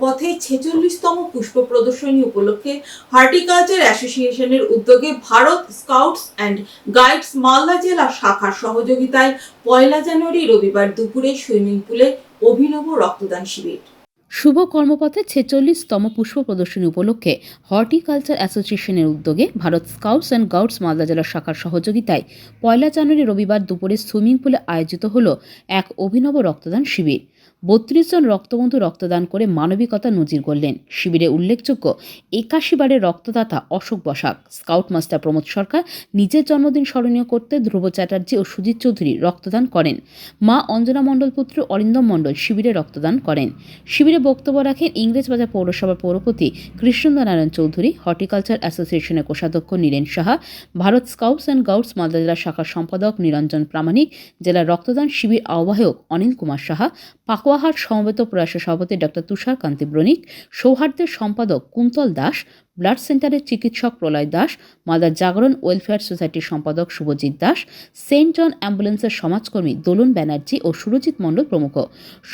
পথে 46তম পুষ্প প্রদর্শনী উপলক্ষে হর্টিকালচার অ্যাসোসিয়েশনের উদ্যোগে Bharat scouts and guides Malda জেলা শাখার সহযোগিতায় 1 জানুয়ারি রবিবার দুপুরে সুইমিং পুলে অভিনব রক্তদান শিবির। শুভ কর্মপথে 46তম পুষ্প প্রদর্শনী উপলক্ষে হর্টিকালচার অ্যাসোসিয়েশনের উদ্যোগে Bharat scouts and guides Malda জেলা শাখার সহযোগিতায় 1 জানুয়ারি রবিবার দুপুরে সুইমিং পুলে আয়োজিত হল এক অভিনব রক্তদান শিবির। 32 জন রক্তবন্ধু রক্তদান করে মানবিকতা নজির গড়লেন। শিবিরে উল্লেখযোগ্য 81 বারের রক্তদাতা অশোক বসাক, স্কাউট মাস্টার প্রমোদ সরকার নিজের জন্মদিন স্মরণীয় করতে ধ্রুব চ্যাটার্জি ও সুজিত চৌধুরী রক্তদান করেন। মা অঞ্জনা মণ্ডল পুত্র অরিন্দম মণ্ডল শিবিরে রক্তদান করেন। শিবিরে বক্তব্য রাখেন ইংরেজবাজার পৌরসভার পৌরপতি কৃষ্ণেন্দ্র নারায়ণ চৌধুরী, হর্টিকালচার অ্যাসোসিয়েশনের কোষাধ্যক্ষ Niren Saha, Bharat scouts and guides Malda জেলা শাখার সম্পাদক নিরঞ্জন প্রামাণিক, জেলার রক্তদান শিবির আহ্বায়ক অনিল কুমার সাহা, পাকুয়াহাট সমবেত প্রয়াসের সভাপতি ডক্টর তুষার কান্তি ব্রণিক, সৌহার্দ্যের সম্পাদক কুন্তল দাস, ব্লাড সেন্টারের চিকিৎসক প্রলয় দাস, মালদা জাগরণ ওয়েলফেয়ার সোসাইটির সম্পাদক শুভজিৎ দাস, সেন্ট জন অ্যাম্বুলেন্সের সমাজকর্মী দোলন ব্যানার্জি ও সুরজিৎ মণ্ডল প্রমুখ।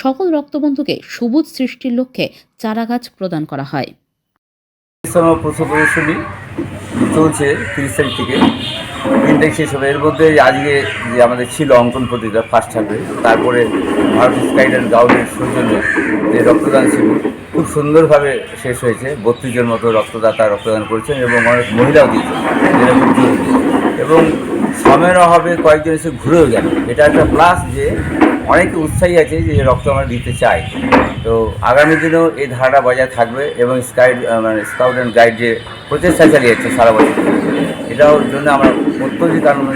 সকল রক্তবন্ধুকে সবুজ সৃষ্টির লক্ষ্যে চারাগাছ প্রদান করা হয়। পুষ্প প্রদর্শনী চলছে 30 তারিখ থেকে 3 তারিখ শেষ হবে। এর মধ্যে আজকে যে আমাদের ছিল অঙ্কন প্রতিযোগিতা ফার্স্ট হাফে, তারপরে ভারত স্কাউট অ্যান্ড গাইডের সৌজন্যে যে রক্তদান শিবির খুব সুন্দরভাবে শেষ হয়েছে। 32 জন মতো রক্তদাতা রক্তদান করেছেন এবং অনেক মহিলাও দিয়েছেন, যেটা খুব জরুরি। এবং সময়ের অভাবে কয়েকজন এসে ঘুরেও গেল। এটা একটা প্লাস যে অনেকে উৎসাহী আছে যে রক্ত আমরা দিতে চাই। তো আগামী দিনেও এই ধারাটা বজায় থাকবে এবং স্কাউট অ্যান্ড গাইড যে প্রচেষ্টা চালিয়েছে সারা বছর, এটার জন্য আমরা অত্যধিক আনন্দ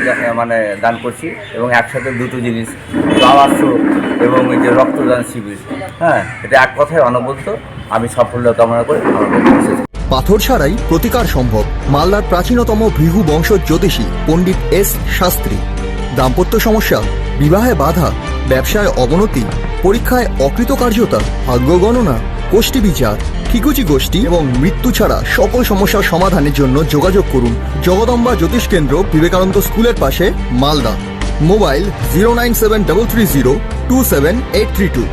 দান করছি। এবং একসাথে দুটো জিনিস, পরামর্শ এবং এই যে রক্তদান শিবির, এটা এক কথায় অনবদ্য। আমি সাফল্য কামনা করে আমার পাথর ছাড়াই প্রতিকার সম্ভব। মালদার প্রাচীনতম ভৃগু বংশ জ্যোতিষী পণ্ডিত এস শাস্ত্রী। দাম্পত্য সমস্যা, বিবাহে বাধা, ব্যবসায় অবনতি, পরীক্ষায় অকৃতকার্যতা, ভাগ্য গণনা, গোষ্ঠী বিচার, ঠিকুচি গোষ্ঠী এবং মৃত্যু ছাড়া সকল সমস্যার সমাধানের জন্য যোগাযোগ করুন জগদম্বা জ্যোতিষ কেন্দ্র, বিবেকানন্দ স্কুলের পাশে, মালদা। মোবাইল 09730278332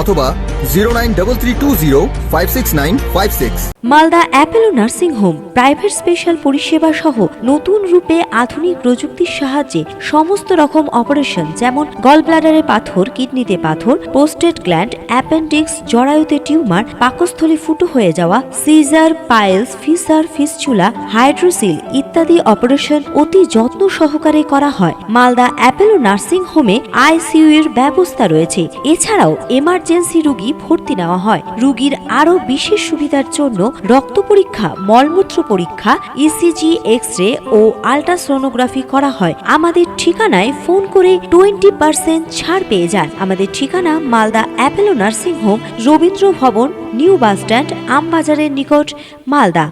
অথবা 09332056956। Malda Apollo nursing home private special পরিষেবা সহ নতুন রূপে আধুনিক প্রযুক্তির সাহায্যে সমস্ত রকম অপারেশন, যেমন গলব্লাডারে পাথর, কিডনিতে পাথর, প্রোস্টেট গ্ল্যান্ড, অ্যাপেন্ডিক্স, জরায়ুতে টিউমার, পাকস্থলী ফুটো হয়ে যাওয়া, caesar, piles, fissure, fistula, hydrocele ইত্যাদি অপারেশন অতি যত্ন সহকারে করা হয়। মালদা অ্যাপেলো নার্সিং হোমে আইসিইউ এর ব্যবস্থা রয়েছে। এছাড়াও এমার্জেন্সি রোগী ভর্তি নেওয়া হয়। রোগীর আরও বিশেষ সুবিধার জন্য রক্ত পরীক্ষা, মলমূত্র পরীক্ষা, ইসিজি, এক্স-রে ও আল্ট্রাসোনোগ্রাফি করা হয়। আমাদের ঠিকানায় ফোন করে 20% ছাড় পেয়ে যান। আমাদের ঠিকানা Malda Apollo nursing home, Rabindra ভবন, নিউ বাস স্ট্যান্ড, আমবাজারের নিকট, মালদা।